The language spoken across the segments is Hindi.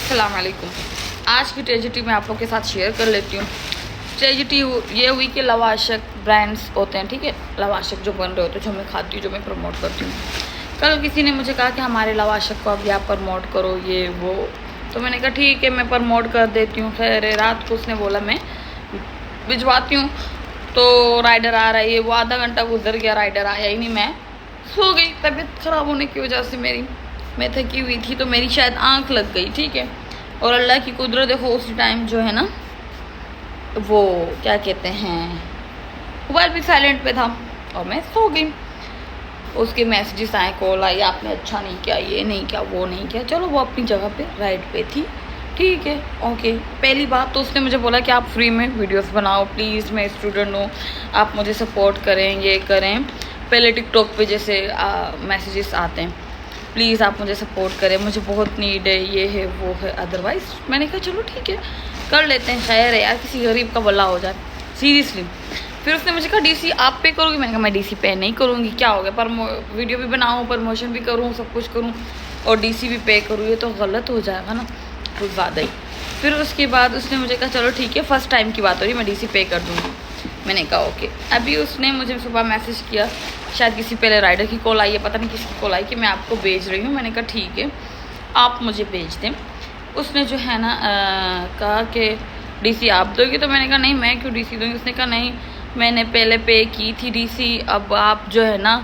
अस्सलाम वालेकुम। आज की ट्रेजिडी मैं आप लोग के साथ शेयर कर लेती हूँ। ट्रेजिडी ये हुई कि लवाशक ब्रांड्स होते हैं, ठीक है, लवाशक जो बन रहे होते हैं, जो मैं खाती हूँ, जो मैं प्रमोट करती हूँ। कल किसी ने मुझे कहा कि हमारे लवाशक को अब आप प्रमोट करो, ये वो, तो मैंने कहा ठीक है मैं प्रमोट कर देती हूँ। खैर रात को उसने बोला मैं भिजवाती हूँ, तो राइडर आ रहा है, वो आधा घंटा गुजर गया, राइडर आया ही नहीं। मैं सो गई, तबीयत ख़राब होने की वजह से मैं थकी हुई थी, तो मेरी शायद आंख लग गई, ठीक है। और अल्लाह की कुदरत देखो, उसी टाइम जो है ना वो क्या कहते हैं, मोबाइल भी साइलेंट पे था और मैं सो गई। उसके मैसेजेस आए, कॉल आई, आपने अच्छा नहीं किया, ये नहीं किया, वो नहीं किया। चलो वो अपनी जगह पे राइट पे थी, ठीक है, ओके। पहली बात तो उसने मुझे बोला कि आप फ्री में वीडियोस बनाओ प्लीज़, मैं स्टूडेंट हूँ, आप मुझे सपोर्ट करें, ये करें। पहले टिकटॉक पे जैसे मैसेजेस आते हैं, प्लीज़ आप मुझे सपोर्ट करें, मुझे बहुत नीड है, ये है वो है। अदरवाइज़ मैंने कहा चलो ठीक है कर लेते हैं, खैर है यार, किसी गरीब का भला हो जाए, सीरियसली। फिर उसने मुझे कहा डीसी आप पे करोगी? मैंने कहा मैं डीसी पे नहीं करूँगी, क्या हो गया, पर वीडियो भी बनाऊँ, प्रमोशन भी करूँ, सब कुछ करूँ और डीसी भी पे करूँ, ये तो गलत हो जाएगा ना कुछ ज़्यादा ही। फिर उसके बाद उसने मुझे कहा चलो ठीक है, फ़र्स्ट टाइम की बात हो रही, मैं डीसी पे कर दूँगी। मैंने कहा ओके। अभी उसने मुझे सुबह मैसेज किया, शायद किसी पहले राइडर की कॉल आई है, पता नहीं किसकी कॉल आई कि मैं आपको भेज रही हूँ। मैंने कहा ठीक है आप मुझे भेज दें। उसने जो है ना कहा कि डीसी आप दोगी, तो मैंने कहा नहीं मैं क्यों डीसी दूँगी। उसने कहा नहीं मैंने पहले पे की थी डीसी, अब आप जो है ना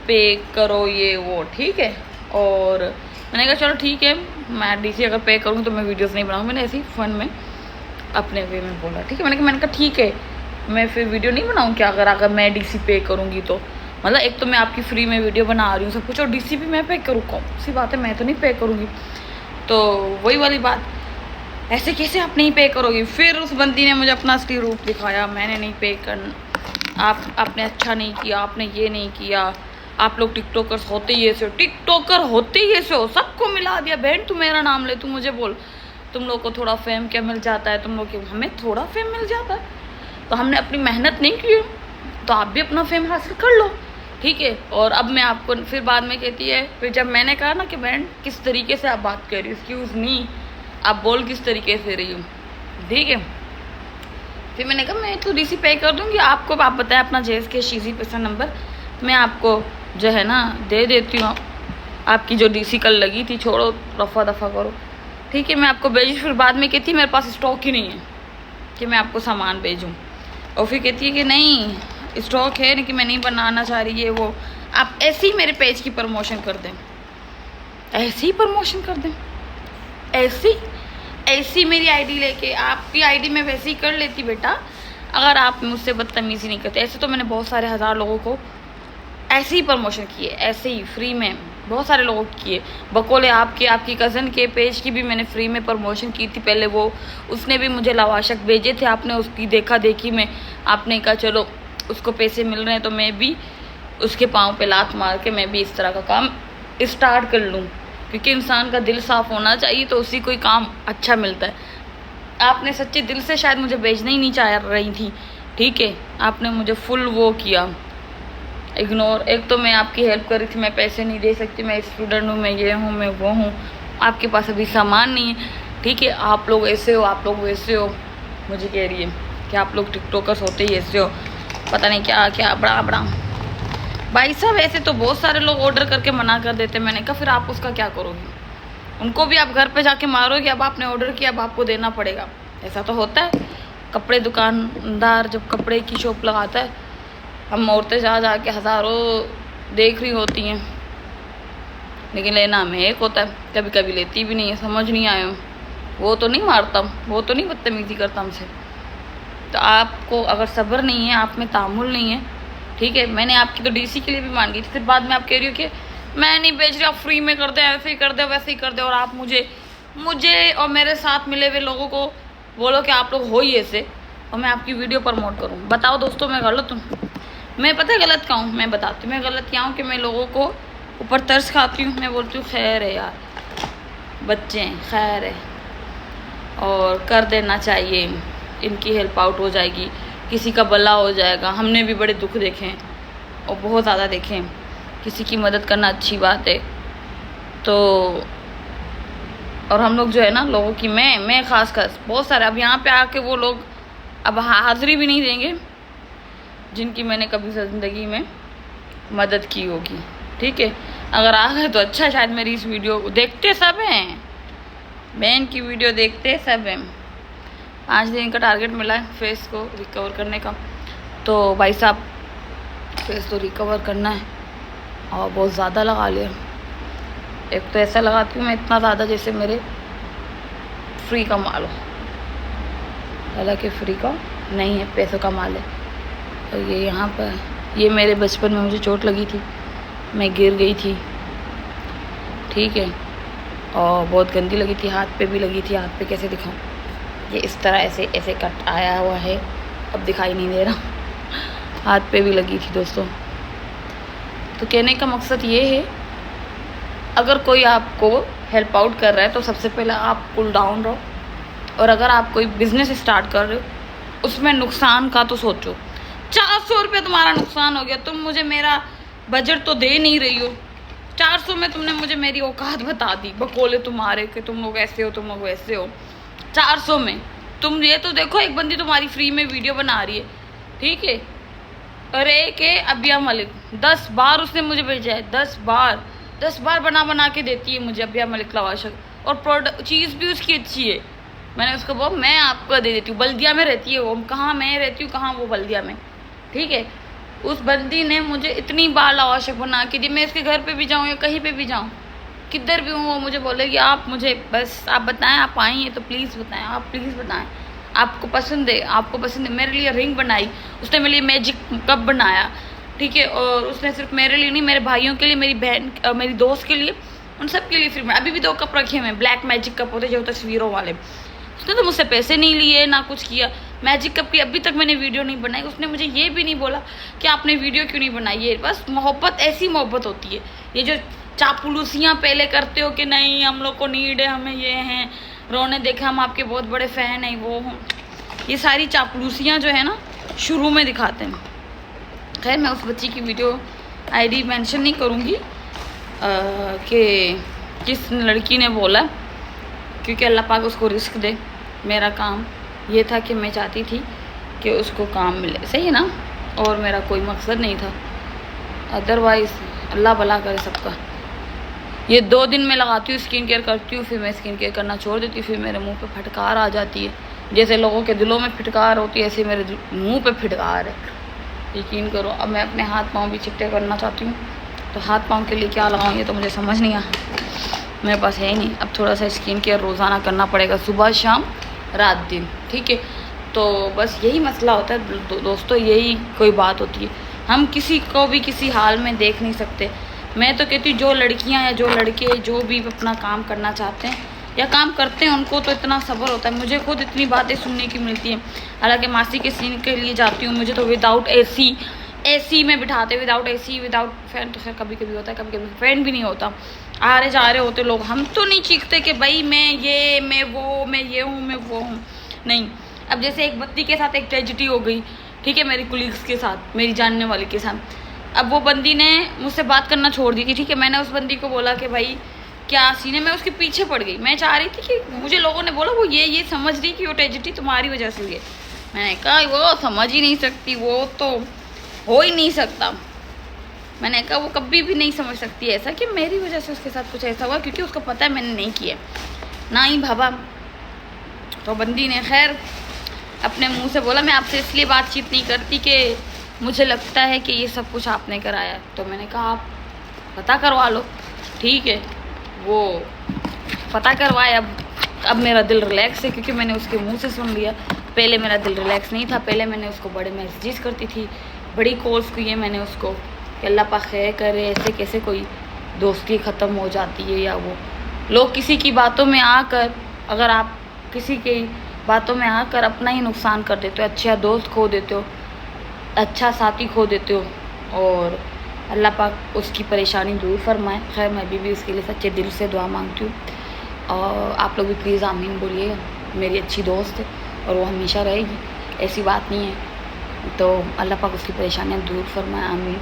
पे करो, ये वो, ठीक है। और मैंने कहा चलो ठीक है, मैं डीसी अगर पे करूँगी तो मैं वीडियोस नहीं बनाऊँगी। मैंने ऐसे ही फ़न में अपने वे में बोला, ठीक है। मैंने कहा ठीक है मैं फिर वीडियो नहीं बनाऊँ क्या, अगर मैं डीसी पे करूँगी तो, मतलब एक तो मैं आपकी फ्री में वीडियो बना रही हूँ सब कुछ, और डीसी भी मैं पे करूँ, कौन सी बात है, मैं तो नहीं पे करूँगी। तो वही वाली बात, ऐसे कैसे आप नहीं पे करोगी। फिर उस बंदी ने मुझे अपना असली रूप दिखाया, मैंने नहीं पे करना, आपने अच्छा नहीं किया, आपने ये नहीं किया, आप लोग टिकटॉकर्स होते ही ऐसे हो, टिकटॉकर होते ही ऐसे हो, सबको मिला दिया। बहन तू मेरा नाम ले, तू मुझे बोल, तुम लोग को थोड़ा फेम क्या मिल जाता है, तुम लोग को, हमें थोड़ा फेम मिल जाता है, तो हमने अपनी मेहनत नहीं की, तो आप भी अपना फेम हासिल कर लो, ठीक है। और अब मैं आपको फिर बाद में कहती है, फिर जब मैंने कहा ना कि बहन किस तरीके से आप बात कर रही हो, एक्सक्यूज़ मी, आप बोल किस तरीके से रही हो, ठीक है। फिर मैंने कहा मैं तो डीसी पे कर दूँगी आपको, आप बताएं अपना JSK शीजी पैसा नंबर, मैं आपको जो है ना दे देती हूँ, आपकी जो डीसी कल लगी थी, छोड़ो रफा दफ़ा करो, ठीक है, मैं आपको भेजी। फिर बाद में कहती मेरे पास स्टॉक ही नहीं है कि मैं आपको सामान भेजूँ, और फिर कहती है कि नहीं स्टॉक है, नहीं कि मैं नहीं बनाना चाह रही है वो। आप ऐसे ही मेरे पेज की प्रमोशन कर दें, ऐसे ही प्रमोशन कर दें, ऐसी मेरी आईडी लेके, आपकी आईडी में वैसे ही कर लेती बेटा, अगर आप मुझसे बदतमीज़ी नहीं करते। ऐसे तो मैंने बहुत सारे हज़ार लोगों को ऐसे ही प्रमोशन किए, ऐसे ही फ्री में बहुत सारे लोगों को किए, बकोले आपकी कज़न के पेज की भी मैंने फ्री में प्रमोशन की थी पहले। वो उसने भी मुझे लवाशक भेजे थे, आपने उसकी देखा देखी में आपने कहा चलो उसको पैसे मिल रहे हैं तो मैं भी उसके पाँव पे लात मार के मैं भी इस तरह का काम स्टार्ट कर लूँ, क्योंकि इंसान का दिल साफ़ होना चाहिए तो उसी कोई काम अच्छा मिलता है। आपने सच्चे दिल से शायद मुझे भेजना ही नहीं चाह रही थी, ठीक है, आपने मुझे फुल वो किया इग्नोर। एक तो मैं आपकी हेल्प कर रही थी, मैं पैसे नहीं दे सकती, मैं स्टूडेंट हूँ, मैं ये हूँ, मैं वो हूँ, आपके पास अभी सामान नहीं है, ठीक है, आप लोग ऐसे हो, आप लोग वैसे हो। मुझे कह रही है कि आप लोग टिकटॉकर्स होते ही ऐसे हो, पता नहीं क्या क्या बड़ा बड़ा। भाई साहब ऐसे तो बहुत सारे लोग ऑर्डर करके मना कर देते। मैंने कहा फिर आप उसका क्या करोगे, उनको भी आप घर पे जाके मारोगे, अब आपने ऑर्डर किया अब आपको देना पड़ेगा। ऐसा तो होता है, कपड़े दुकानदार जब कपड़े की शॉप लगाता है, हम औरतें जा के हज़ारों देख रही होती हैं, लेकिन लेना हमें एक होता है, कभी कभी लेती भी नहीं है, समझ नहीं आया। वो तो नहीं मारता, वो तो नहीं बदतमीज़ी करता हमसे। तो आपको अगर सब्र नहीं है, आप में तामुल नहीं है, ठीक है। मैंने आपकी तो डीसी के लिए भी मांगी थी, फिर बाद में आप कह रही हो कि मैं नहीं बेच रही, आप फ्री में कर दे, ऐसे ही कर दे, वैसे ही कर दे, और आप मुझे और मेरे साथ मिले हुए लोगों को बोलो कि आप लोग हो ही ऐसे, और मैं आपकी वीडियो प्रमोट करूँ। बताओ दोस्तों मैं गलत हूँ? मैं पता है गलत क्या हूँ, मैं बताती हूँ मैं गलत क्या हूँ, कि मैं लोगों को ऊपर तरस खाती हूँ। मैं बोलती हूँ खैर है यार, बच्चे हैं, खैर है, और कर देना चाहिए, इनकी हेल्प आउट हो जाएगी, किसी का भला हो जाएगा। हमने भी बड़े दुख देखे हैं और बहुत ज़्यादा देखे हैं, किसी की मदद करना अच्छी बात है। तो और हम लोग जो है ना लोगों की, मैं खास बहुत सारे अब यहाँ पे आके वो लोग अब हाजिरी भी नहीं देंगे जिनकी मैंने कभी ज़िंदगी में मदद की होगी। ठीक है, अगर आ गए तो अच्छा, शायद मेरी इस वीडियो को देखते सब हैं, बहन की वीडियो देखते सब हैं। 5 दिन का टारगेट मिला है फेस को रिकवर करने का, तो भाई साहब फेस तो रिकवर करना है और बहुत ज़्यादा लगा लिया। एक तो ऐसा लगाती हूँ मैं इतना ज़्यादा जैसे मेरे फ्री का माल हो, हालांकि फ्री का नहीं है, पैसों का माल है। और ये यहाँ पर, ये मेरे बचपन में मुझे चोट लगी थी, मैं गिर गई थी, ठीक है, और बहुत गंदी लगी थी, हाथ पे भी लगी थी। हाथ पे कैसे दिखाऊं, ये इस तरह ऐसे ऐसे कट आया हुआ है, अब दिखाई नहीं दे रहा, हाथ पे भी लगी थी दोस्तों। तो कहने का मकसद ये है, अगर कोई आपको हेल्प आउट कर रहा है तो सबसे पहले आप कूल डाउन रहो, और अगर आप कोई बिज़नेस स्टार्ट कर रहे हो उसमें नुकसान का तो सोचो। 400 रुपये तुम्हारा नुकसान हो गया, तुम मुझे मेरा बजट तो दे नहीं रही हो, 400 में तुमने मुझे मेरी औकात बता दी, बकोले तुम्हारे कि तुम लोग ऐसे हो, तुम लोग वैसे हो। 400 में तुम ये तो देखो, एक बंदी तुम्हारी फ्री में वीडियो बना रही है, ठीक है, अरे के अबिया मलिक 10 बार उसने मुझे भेजा है, 10 बार बना के देती है मुझे अबिया मलिक लवाशक, और प्रोडक्ट चीज़ भी उसकी अच्छी है। मैंने उसको बोला मैं आपको दे देती हूँ, बल्दिया में रहती है वो, कहाँ मैं रहती हूँ, कहाँ वो बल्दिया में, ठीक है। उस बंदी ने मुझे इतनी बार लवाशक बना के दी, मैं इसके घर पे भी जाऊँ या कहीं पे भी जाऊँ, किधर भी हूँ, वो मुझे बोलेगी आप मुझे बस आप बताएं, आप आई हैं तो प्लीज़ बताएं, आप प्लीज़ बताएं, आपको पसंद है, आपको पसंद है। मेरे लिए रिंग बनाई उसने, मेरे लिए मैजिक कप बनाया, ठीक है, और उसने सिर्फ मेरे लिए नहीं, मेरे भाइयों के लिए, मेरी बहन, मेरी दोस्त के लिए, उन सब के लिए फ्री में। अभी भी 2 कप रखे हुए हैं, ब्लैक मैजिक कप होते जो तस्वीरों वाले। उसने तो मुझसे पैसे नहीं लिए ना कुछ किया। मैजिक कप की अभी तक मैंने वीडियो नहीं बनाई, उसने मुझे ये भी नहीं बोला कि आपने वीडियो क्यों नहीं बनाई है। बस मोहब्बत, ऐसी मोहब्बत होती है। ये जो चापलूसियाँ पहले करते हो कि नहीं हम लोग को नीड है, हमें ये हैं, रोने देखा हम आपके बहुत बड़े फ़ैन हैं, वो हों, ये सारी चापलूसियाँ जो है ना शुरू में दिखाते हैं। खैर मैं उस बच्ची की वीडियो आईडी मेंशन नहीं करूँगी कि किस लड़की ने बोला, क्योंकि अल्लाह पाक उसको रिस्क दे। मेरा काम ये था कि मैं चाहती थी कि उसको काम मिले, सही है ना, और मेरा कोई मकसद नहीं था। अदरवाइज़ अल्लाह भला करे सबका। ये 2 दिन में लगाती हूँ, स्किन केयर करती हूँ, फिर मैं स्किन केयर करना छोड़ देती हूँ, फिर मेरे मुंह पे फटकार आ जाती है। जैसे लोगों के दिलों में फिटकार होती है, ऐसे मेरे मुंह पे फिटकार है, यकीन करो। अब मैं अपने हाथ पाँव भी चिट्टे करना चाहती हूँ, तो हाथ पाँव के लिए क्या लगाऊँ ये तो मुझे समझ नहीं आ, मेरे पास है ही नहीं। अब थोड़ा सा स्किन केयर रोज़ाना करना पड़ेगा, सुबह शाम रात दिन, ठीक है। तो बस यही मसला होता है दोस्तों, यही कोई बात होती है। हम किसी को भी किसी हाल में देख नहीं सकते। मैं तो कहती हूँ जो लड़कियाँ या जो लड़के जो भी अपना काम करना चाहते हैं या काम करते हैं, उनको तो इतना सब्र होता है। मुझे खुद इतनी बातें सुनने की मिलती हैं। हालांकि मासी के सीन के लिए जाती हूँ, मुझे तो विदाउट एसी में बिठाते, विदाउट एसी विदाउट फैन, तो खैर कभी कभी होता है, कभी कभी फैन भी नहीं होता, आ रहे जा रहे होते लोग। हम तो नहीं चीखते कि भाई मैं ये, मैं वो, मैं ये हूँ, मैं वो हूँ, नहीं। अब जैसे एक बंदी के साथ एक ट्रेजिडी हो गई, ठीक है, मेरी कुलीग्स के साथ, मेरी जानने वाली के साथ। अब वो बंदी ने मुझसे बात करना छोड़ दी थी, ठीक है। मैंने उस बंदी को बोला कि भाई क्या सीन है, मैं उसके पीछे पड़ गई। मैं चाह रही थी कि मुझे लोगों ने बोला वो ये समझ रही कि वो ट्रेजिडी तुम्हारी वजह से हुई है। मैंने कहा वो समझ ही नहीं सकती, वो तो हो ही नहीं सकता। मैंने कहा वो कभी भी नहीं समझ सकती ऐसा कि मेरी वजह से उसके साथ कुछ ऐसा हुआ, क्योंकि उसको पता है मैंने नहीं किया, ना ही भाभा। तो बंदी ने खैर अपने मुंह से बोला मैं आपसे इसलिए बातचीत नहीं करती कि मुझे लगता है कि ये सब कुछ आपने कराया। तो मैंने कहा आप पता करवा लो, ठीक है। वो पता करवाए। अब मेरा दिल रिलैक्स है, क्योंकि मैंने उसके मुंह से सुन लिया। पहले मेरा दिल रिलैक्स नहीं था, पहले मैंने उसको बड़े मैसेजेस करती थी, बड़ी कॉल्स की है मैंने उसको कि अल्लाह पाक खैर करे, ऐसे कैसे कोई दोस्ती ख़त्म हो जाती है। या वो लोग किसी की बातों में आकर, अगर आप किसी की बातों में आकर अपना ही नुकसान कर देते हो, अच्छा दोस्त खो देते हो, अच्छा साथी खो देते हो, और अल्लाह पाक उसकी परेशानी दूर फरमाए। खैर मैं भी उसके लिए सच्चे दिल से दुआ मांगती हूँ, और आप लोग भी प्लीज़ आमीन बोलिएगा। मेरी अच्छी दोस्त है और वो हमेशा रहेगी, ऐसी बात नहीं है। तो अल्लाह पाक उसकी परेशानियाँ दूर फरमाए, आमीन।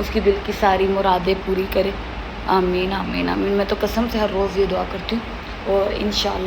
उसकी दिल की सारी मुरादें पूरी करे, आमीन आमीन आमीन। मैं तो कसम से हर रोज़ ये दुआ करती हूँ और इंशाल्लाह